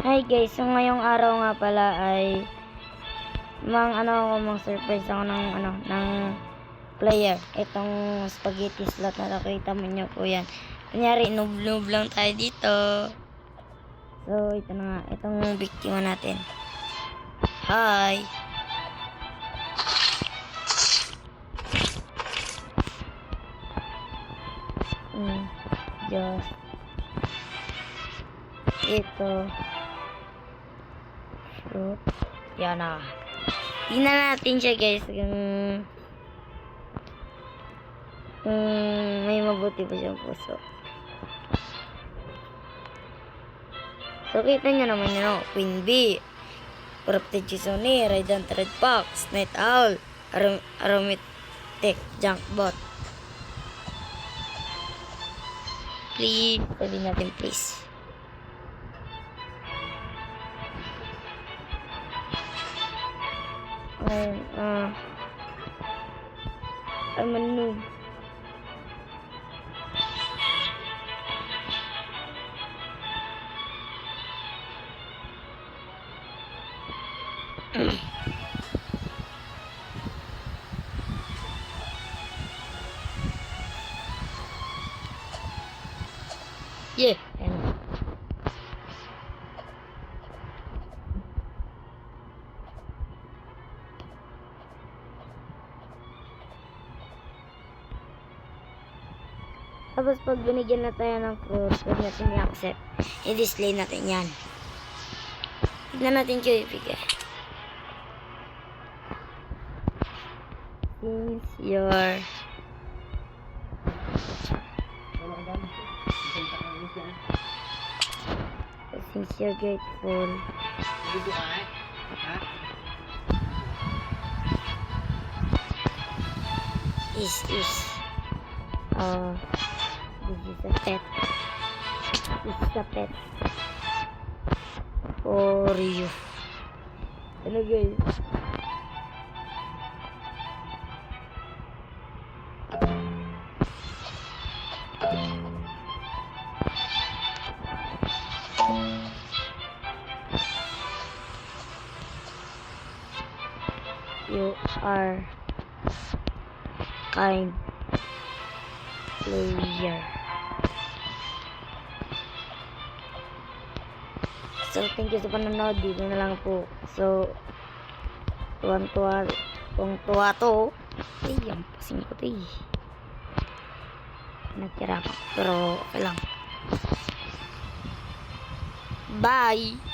Hi guys, so ngayong araw nga pala ay mang surprise ako ng player. Itong spaghetti slot na nakita mo nyo po yan. Kunyari, noob lang tayo dito. So, ito na nga. Itong biktima natin. Hi! Diyos. Ito. Fruit. Yan na. Tingnan natin siya guys. Kung may mabuti pa siyang puso. So, kita nyo naman yun. Queen Bee. Corrupted Chisoni. Raidant Red Fox. Night Owl. Aromatic Junkbot. Please. Sabihin natin please. I'm a noob. Yeah. Tapos pag binigyan na tayo ng fruit, pwede natin i-accept. I-display natin yan. Tignan natin siya ibigay. Since you're grateful. This is a pet. This is a pet for you. Ano guys? You are kind player. So, thank you sa panonood. Dito na lang po. So, tuwa to. Ay, ang pasing ko to eh. Nagkira ko. Pero, okay lang. Bye!